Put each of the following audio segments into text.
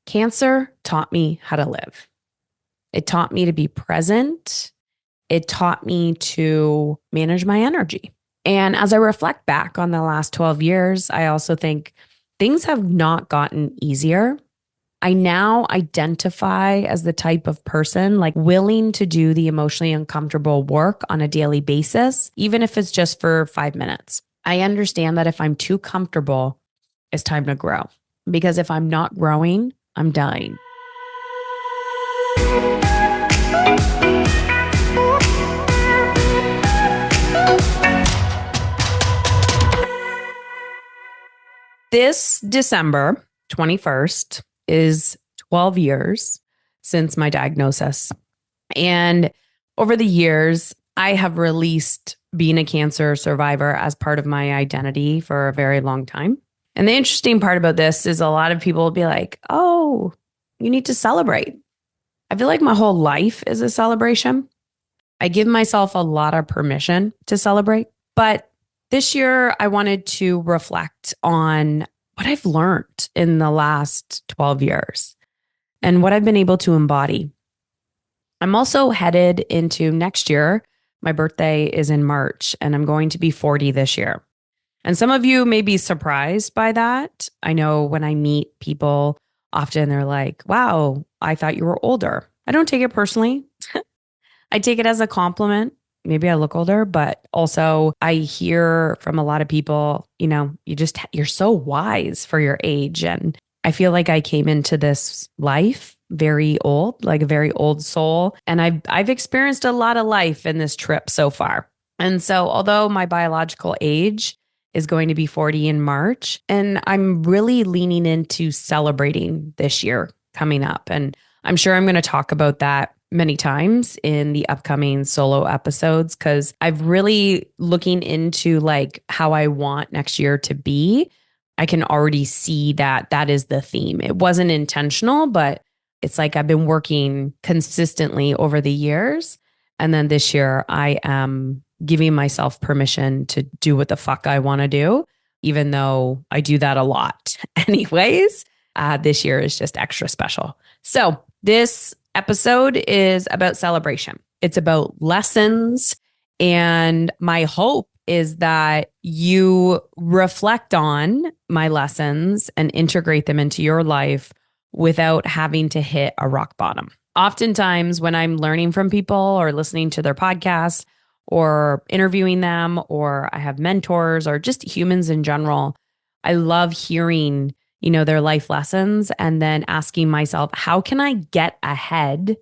Cancer taught me how to live. It taught me to be present. It taught me to manage my energy. And as I reflect back on the last 12 years, I also think things have not gotten easier. I now identify as the type of person like willing to do the emotionally uncomfortable work on a daily basis, even if it's just for 5 minutes. I understand that if I'm too comfortable, it's time to grow. Because if I'm not growing, I'm dying. This December 21st is 12 years since my diagnosis. And over the years, I have released being a cancer survivor as part of my identity for a very long time. And the interesting part about this is a lot of people will be like, oh, you need to celebrate. I feel like my whole life is a celebration. I give myself a lot of permission to celebrate. But this year, I wanted to reflect on what I've learned in the last 12 years and what I've been able to embody. I'm also headed into next year. My birthday is in March, and I'm going to be 40 this year. And some of you may be surprised by that. I know when I meet people, often they're like, wow, I thought you were older. I don't take it personally. I take it as a compliment. Maybe I look older, but also I hear from a lot of people, you're so wise for your age. And I feel like I came into this life very old, like a very old soul. And I've experienced a lot of life in this trip so far. And so although my biological age is going to be 40 in March, and I'm really leaning into celebrating this year coming up. And I'm sure I'm going to talk about that many times in the upcoming solo episodes, because I've really looking into like how I want next year to be. I can already see that is the theme. It wasn't intentional, but it's like I've been working consistently over the years. And then this year I am giving myself permission to do what the fuck I want to do, even though I do that a lot anyways. This year is just extra special. So this episode is about celebration. It's about lessons. And my hope is that you reflect on my lessons and integrate them into your life without having to hit a rock bottom. Oftentimes when I'm learning from people or listening to their podcasts or interviewing them, or I have mentors or just humans in general, I love hearing their life lessons and then asking myself, how can I get ahead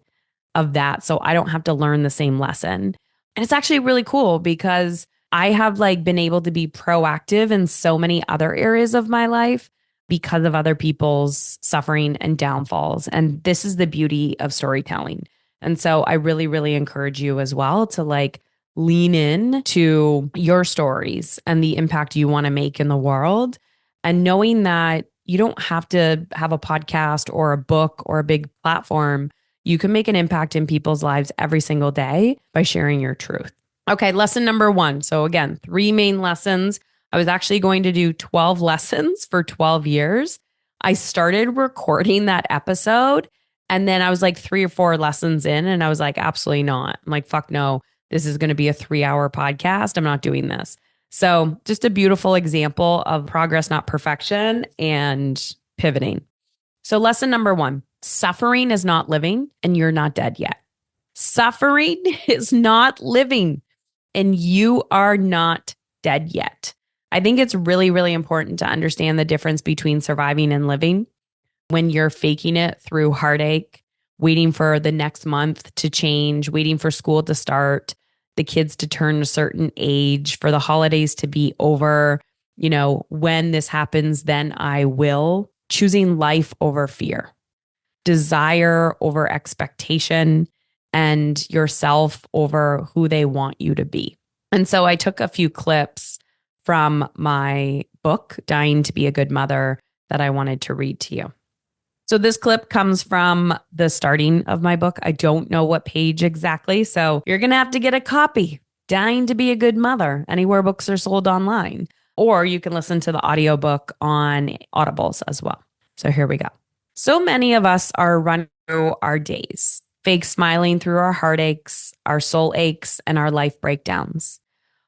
of that so I don't have to learn the same lesson? And it's actually really cool because I have been able to be proactive in so many other areas of my life because of other people's suffering and downfalls. And this is the beauty of storytelling. And so I really, really encourage you as well to lean in to your stories and the impact you want to make in the world, and knowing that you don't have to have a podcast or a book or a big platform. You can make an impact in people's lives every single day by sharing your truth. Okay, lesson number 1. So again, 3 main lessons. I was actually going to do 12 lessons for 12 years. I started recording that episode, and then I was 3 or 4 lessons in, and I was like, absolutely not. I'm like, fuck no, this is going to be a 3-hour podcast. I'm not doing this. So just a beautiful example of progress, not perfection, and pivoting. So lesson number 1, suffering is not living, and you're not dead yet. Suffering is not living, and you are not dead yet. I think it's really, really important to understand the difference between surviving and living. When you're faking it through heartache, waiting for the next month to change, waiting for school to start, the kids to turn a certain age, for the holidays to be over, when this happens, then I will. Choosing life over fear, desire over expectation, and yourself over who they want you to be. And so I took a few clips from my book, Dying to Be a Good Mother, that I wanted to read to you. So this clip comes from the starting of my book. I don't know what page exactly, so you're going to have to get a copy. Dying to Be a Good Mother, anywhere books are sold online. Or you can listen to the audiobook on Audibles as well. So here we go. So many of us are running through our days, fake smiling through our heartaches, our soul aches, and our life breakdowns.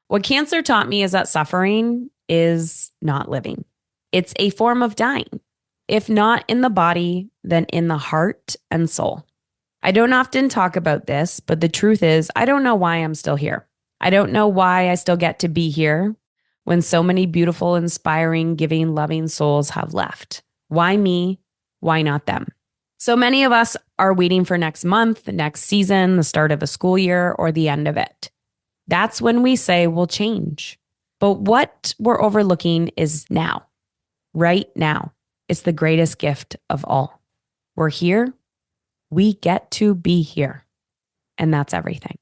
What cancer taught me is that suffering is not living. It's a form of dying. If not in the body, then in the heart and soul. I don't often talk about this, but the truth is, I don't know why I'm still here. I don't know why I still get to be here when so many beautiful, inspiring, giving, loving souls have left. Why me? Why not them? So many of us are waiting for next month, next season, the start of a school year, or the end of it. That's when we say we'll change. But what we're overlooking is now, right now. It's the greatest gift of all. We're here. We get to be here. And that's everything.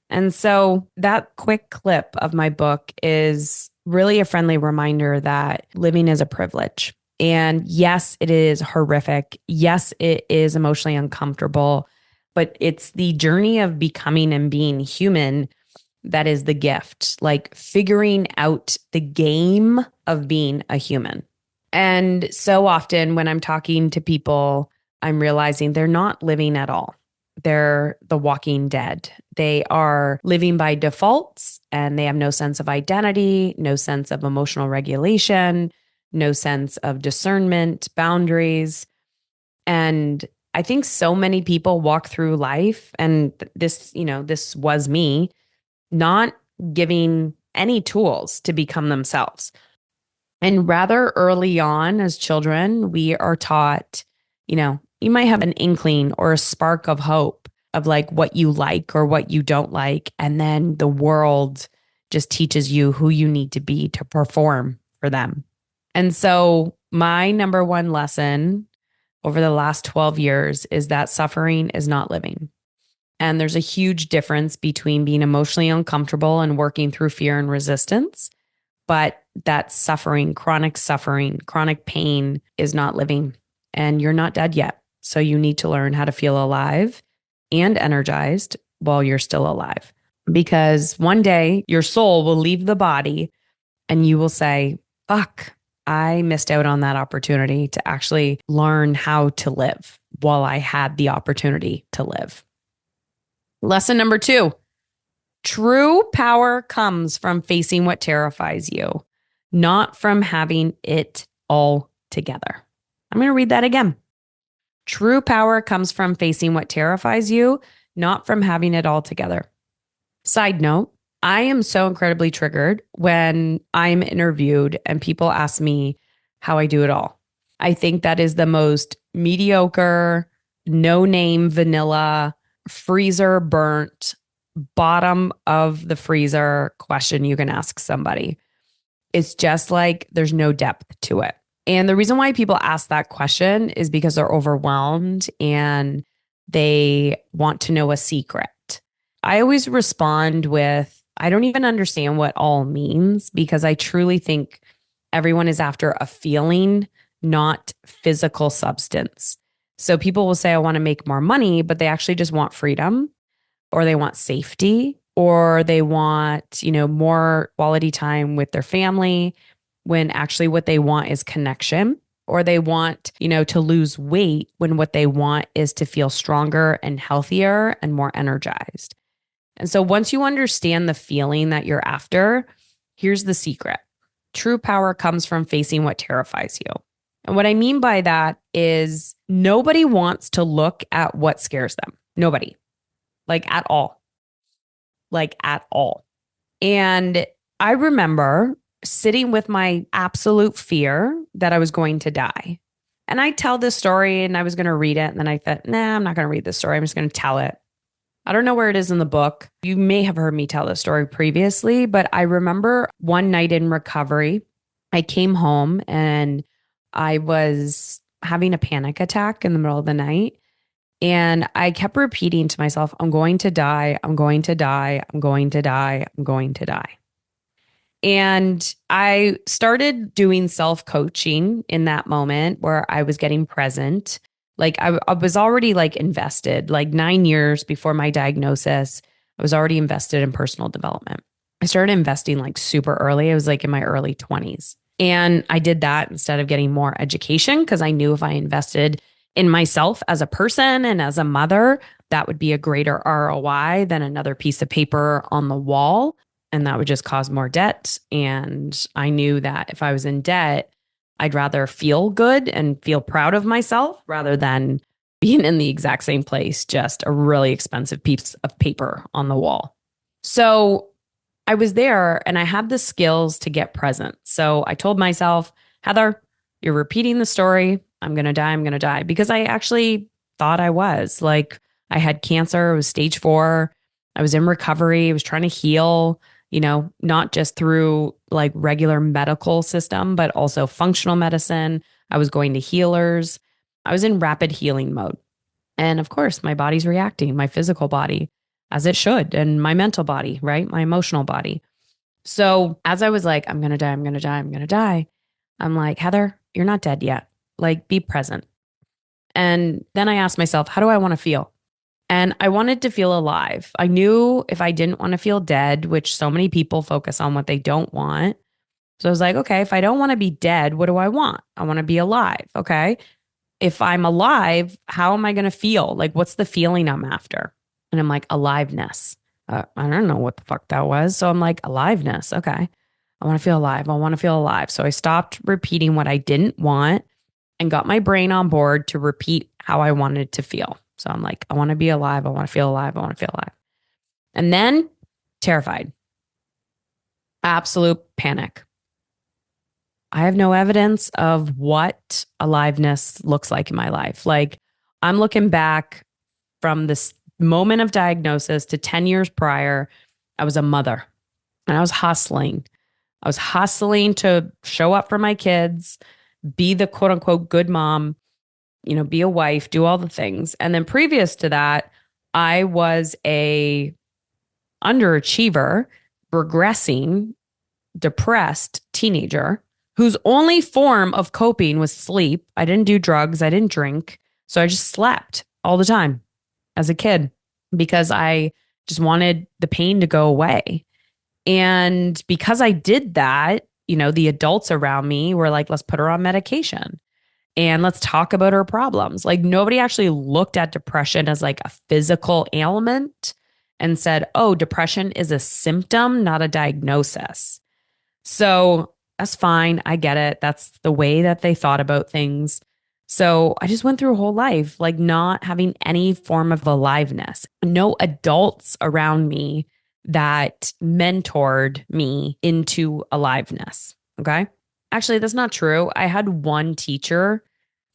And so that quick clip of my book is really a friendly reminder that living is a privilege. And yes, it is horrific. Yes, it is emotionally uncomfortable, but it's the journey of becoming and being human that is the gift, like figuring out the game of being a human. And so often when I'm talking to people, I'm realizing they're not living at all. They're the walking dead. They are living by defaults and they have no sense of identity, no sense of emotional regulation, no sense of discernment, boundaries. And I think so many people walk through life, and this was me, not giving any tools to become themselves. And rather early on as children, we are taught, you might have an inkling or a spark of hope of like what you like or what you don't like. And then the world just teaches you who you need to be to perform for them. And so my number one lesson over the last 12 years is that suffering is not living. And there's a huge difference between being emotionally uncomfortable and working through fear and resistance. But that suffering, chronic pain is not living. And you're not dead yet. So you need to learn how to feel alive and energized while you're still alive. Because one day your soul will leave the body and you will say, fuck, I missed out on that opportunity to actually learn how to live while I had the opportunity to live. Lesson number 2, true power comes from facing what terrifies you, not from having it all together. I'm going to read that again. True power comes from facing what terrifies you, not from having it all together. Side note, I am so incredibly triggered when I'm interviewed and people ask me how I do it all. I think that is the most mediocre, no-name, vanilla, freezer burnt, bottom of the freezer question you can ask somebody. It's just like there's no depth to it. And the reason why people ask that question is because they're overwhelmed and they want to know a secret. I always respond with, I don't even understand what all means, because I truly think everyone is after a feeling, not physical substance. So people will say, I want to make more money, but they actually just want freedom, or they want safety, or they want, more quality time with their family, when actually what they want is connection, or they want, to lose weight when what they want is to feel stronger and healthier and more energized. And so once you understand the feeling that you're after, here's the secret. True power comes from facing what terrifies you. And what I mean by that is nobody wants to look at what scares them. Nobody. Like at all. And I remember sitting with my absolute fear that I was going to die. And I tell this story and I was going to read it. And then I thought, nah, I'm not going to read this story. I'm just going to tell it. I don't know where it is in the book. You may have heard me tell this story previously, but I remember one night in recovery, I came home and I was having a panic attack in the middle of the night. And I kept repeating to myself, I'm going to die. I'm going to die. I'm going to die. I'm going to die. And I started doing self-coaching in that moment where I was getting present. Like I was already invested, 9 years before my diagnosis, I was already invested in personal development. I started investing super early. I was in my early 20s. And I did that instead of getting more education because I knew if I invested in myself as a person and as a mother, that would be a greater ROI than another piece of paper on the wall. And that would just cause more debt. And I knew that if I was in debt, I'd rather feel good and feel proud of myself rather than being in the exact same place, just a really expensive piece of paper on the wall. So I was there and I had the skills to get present. So I told myself, Heather, you're repeating the story. I'm going to die. I'm going to die because I actually thought I was. Like, I had cancer. It was stage 4. I was in recovery. I was trying to heal, not just through like regular medical system, but also functional medicine. I was going to healers. I was in rapid healing mode. And of course, my body's reacting, my physical body, as it should, and my mental body, right? My emotional body. So as I was like, I'm going to die, I'm going to die, I'm going to die, I'm like, Heather, you're not dead yet. Like, be present. And then I asked myself, how do I want to feel? And I wanted to feel alive. I knew if I didn't want to feel dead, which so many people focus on what they don't want. So I was like, okay, if I don't want to be dead, what do I want? I want to be alive. Okay. If I'm alive, how am I going to feel? Like, what's the feeling I'm after? And I'm like, aliveness. I don't know what the fuck that was. So I'm like, aliveness. Okay. I want to feel alive. I want to feel alive. So I stopped repeating what I didn't want and got my brain on board to repeat how I wanted to feel. So I'm like, I want to be alive. I want to feel alive. I want to feel alive. And then terrified, absolute panic. I have no evidence of what aliveness looks like in my life. Like, I'm looking back from this moment of diagnosis to 10 years prior. I was a mother and I was hustling. I was hustling to show up for my kids, be the quote unquote good mom, be a wife, do all the things. And then previous to that, I was a underachiever, regressing, depressed teenager whose only form of coping was sleep. I didn't do drugs. I didn't drink. So I just slept all the time as a kid because I just wanted the pain to go away. And because I did that, the adults around me were like, let's put her on medication and let's talk about her problems. Like, nobody actually looked at depression as like a physical ailment and said, oh, depression is a symptom, not a diagnosis. So that's fine. I get it. That's the way that they thought about things. So I just went through a whole life, like, not having any form of aliveness, no adults around me that mentored me into aliveness. Okay. Actually, that's not true. I had one teacher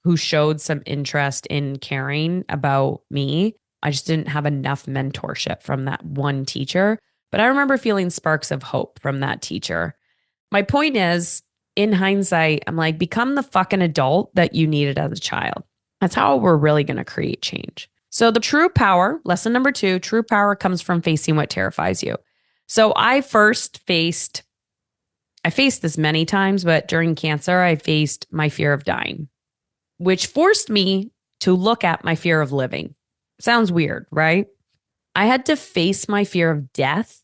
who showed some interest in caring about me. I just didn't have enough mentorship from that one teacher. But I remember feeling sparks of hope from that teacher. My point is, in hindsight, I'm like, become the fucking adult that you needed as a child. That's how we're really going to create change. So the true power, lesson number 2, true power comes from facing what terrifies you. So I faced this many times, but during cancer, I faced my fear of dying, which forced me to look at my fear of living. Sounds weird, right? I had to face my fear of death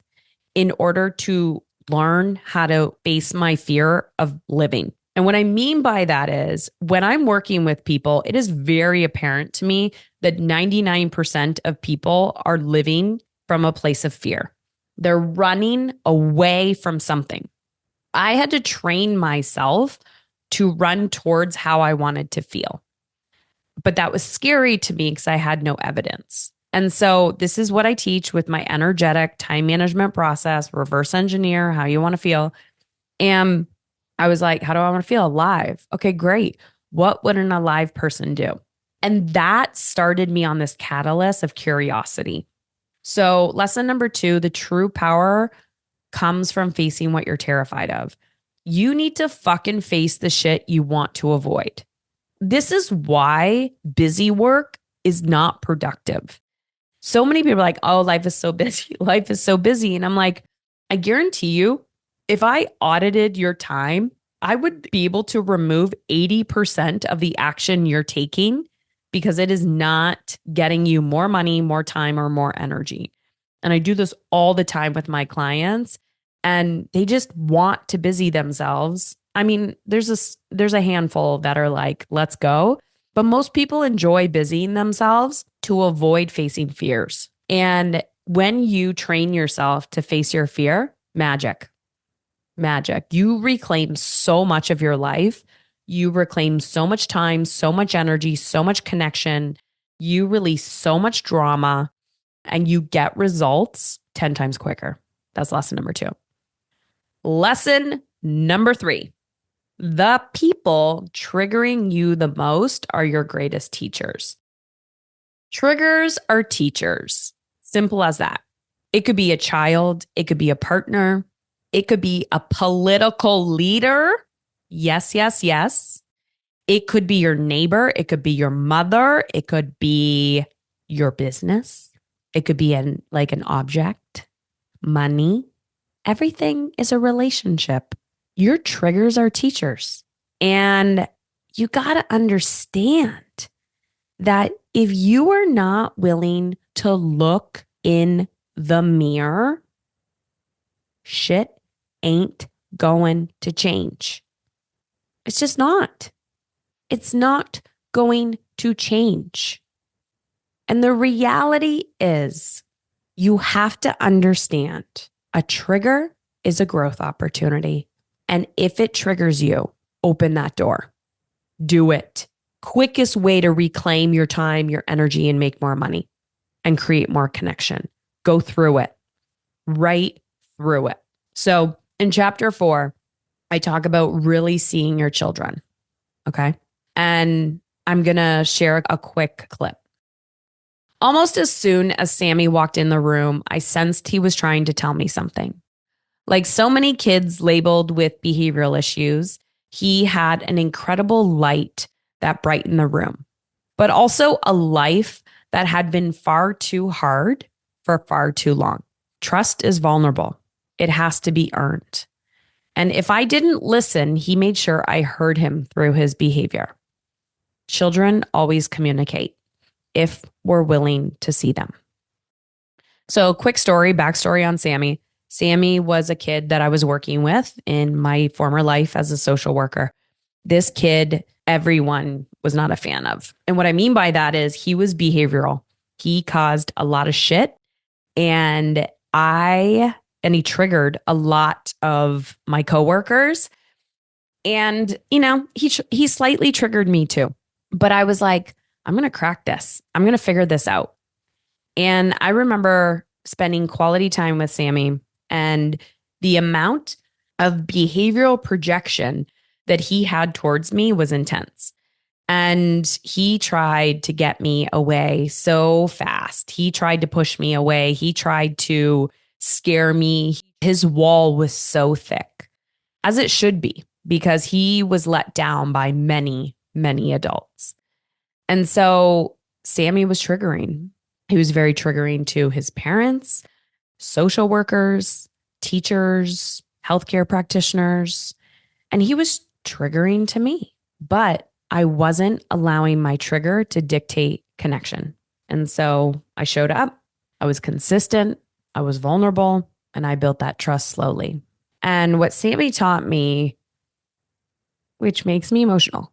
in order to learn how to face my fear of living. And what I mean by that is, when I'm working with people, it is very apparent to me that 99% of people are living from a place of fear. They're running away from something. I had to train myself to run towards how I wanted to feel. But that was scary to me because I had no evidence. And so this is what I teach with my energetic time management process, reverse engineer how you want to feel. And I was like, how do I want to feel? Alive. Okay, great. What would an alive person do? And that started me on this catalyst of curiosity. So lesson number 2, the true power comes from facing what you're terrified of. You need to fucking face the shit you want to avoid. This is why busy work is not productive. So many people are like, oh, life is so busy. Life is so busy. And I'm like, I guarantee you, if I audited your time, I would be able to remove 80% of the action you're taking because it is not getting you more money, more time, or more energy. And I do this all the time with my clients, and they just want to busy themselves I mean, there's a handful that are like, let's go. But most people enjoy busying themselves to avoid facing fears. And when you train yourself to face your fear, magic, magic. You reclaim so much of your life. You reclaim so much time, so much energy, so much connection. You release so much drama and you get results 10 times quicker. That's lesson number 2. Lesson number 3. The people triggering you the most are your greatest teachers. Triggers are teachers. Simple as that. It could be a child. It could be a partner. It could be a political leader. Yes, yes, yes. It could be your neighbor. It could be your mother. It could be your business. It could be an object, money. Everything is a relationship. Your triggers are teachers. And you got to understand that if you are not willing to look in the mirror, shit ain't going to change. It's just not. It's not going to change. And the reality is, you have to understand a trigger is a growth opportunity. And if it triggers you, open that door. Do it. Quickest way to reclaim your time, your energy, and make more money and create more connection. Go through it. Right through it. So in chapter 4, I talk about really seeing your children. Okay. And I'm going to share a quick clip. Almost as soon as Sammy walked in the room, I sensed he was trying to tell me something. Like so many kids labeled with behavioral issues, he had an incredible light that brightened the room, but also a life that had been far too hard for far too long. Trust is vulnerable. It has to be earned. And if I didn't listen, he made sure I heard him through his behavior. Children always communicate if we're willing to see them. So quick backstory on Sammy. Sammy was a kid that I was working with in my former life as a social worker. This kid, everyone was not a fan of. And what I mean by that is he was behavioral. He caused a lot of shit. And he triggered a lot of my coworkers. And, he slightly triggered me too. But I was like, I'm going to crack this. I'm going to figure this out. And I remember spending quality time with Sammy, and the amount of behavioral projection that he had towards me was intense. And he tried to get me away so fast. He tried to push me away. He tried to scare me. His wall was so thick, as it should be, because he was let down by many, many adults. And so Sammy was triggering. He was very triggering to his parents, social workers, teachers, healthcare practitioners, and he was triggering to me. But I wasn't allowing my trigger to dictate connection. And so I showed up. I was consistent. I was vulnerable, and I built that trust slowly. And what Sammy taught me, which makes me emotional,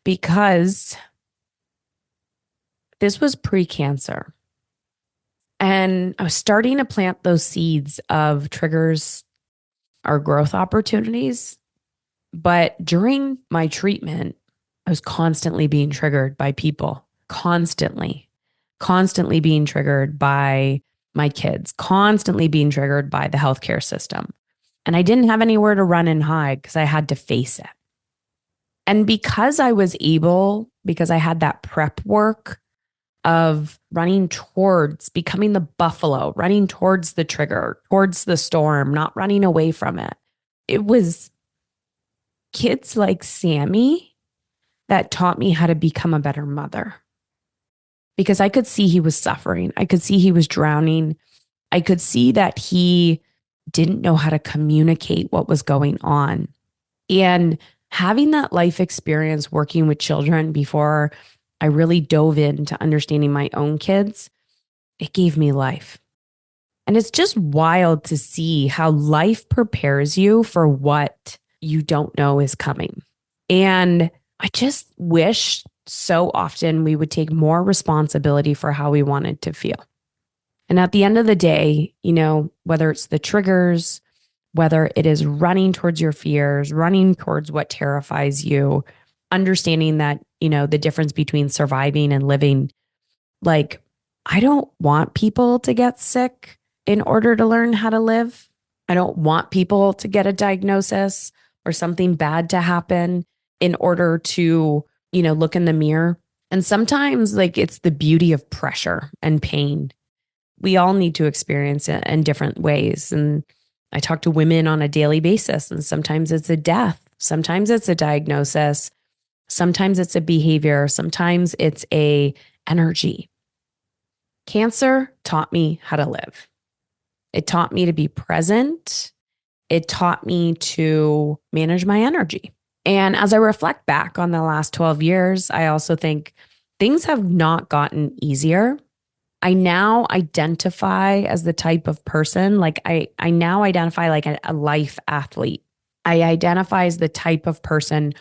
because this was pre-cancer. And I was starting to plant those seeds of triggers or growth opportunities. But during my treatment, I was constantly being triggered by people, constantly being triggered by my kids, constantly being triggered by the healthcare system. And I didn't have anywhere to run and hide because I had to face it. And because I had that prep work of running towards becoming the buffalo, running towards the trigger, towards the storm, not running away from it. It was kids like Sammy that taught me how to become a better mother. Because I could see he was suffering. I could see he was drowning. I could see that he didn't know how to communicate what was going on. And having that life experience working with children before I really dove into understanding my own kids, it gave me life. And it's just wild to see how life prepares you for what you don't know is coming. And I just wish so often we would take more responsibility for how we wanted to feel. And at the end of the day, whether it's the triggers, whether it is running towards your fears, running towards what terrifies you, understanding that, the difference between surviving and living, like, I don't want people to get sick in order to learn how to live. I don't want people to get a diagnosis or something bad to happen in order to, look in the mirror. And sometimes, like, it's the beauty of pressure and pain. We all need to experience it in different ways. And I talk to women on a daily basis, and sometimes it's a death, sometimes it's a diagnosis, sometimes it's a behavior, sometimes it's a energy. Cancer taught me how to live. It taught me to be present. It taught me to manage my energy. And as I reflect back on the last 12 years, I also think things have not gotten easier. I now identify as the type of person, like I now identify like a life athlete. I identify as the type of person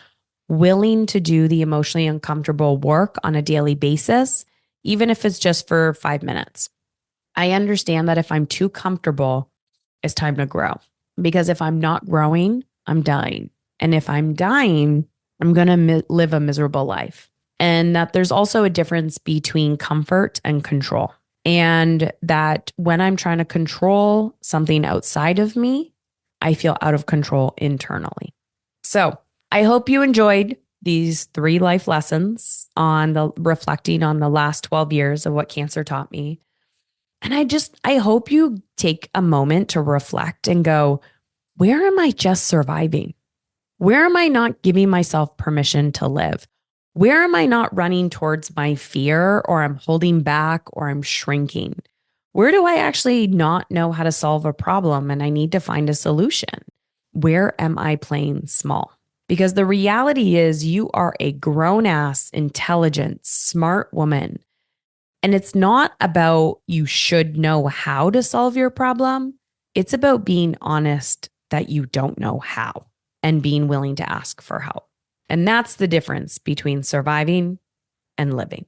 willing to do the emotionally uncomfortable work on a daily basis, even if it's just for 5 minutes. I understand that if I'm too comfortable, it's time to grow. Because if I'm not growing, I'm dying. And if I'm dying, I'm going to live a miserable life. And that there's also a difference between comfort and control. And that when I'm trying to control something outside of me, I feel out of control internally. So I hope you enjoyed these 3 life lessons on the reflecting on the last 12 years of what cancer taught me. And I hope you take a moment to reflect and go, where am I just surviving? Where am I not giving myself permission to live? Where am I not running towards my fear, or I'm holding back, or I'm shrinking? Where do I actually not know how to solve a problem and I need to find a solution? Where am I playing small? Because the reality is you are a grown-ass, intelligent, smart woman. And it's not about you should know how to solve your problem. It's about being honest that you don't know how and being willing to ask for help. And that's the difference between surviving and living.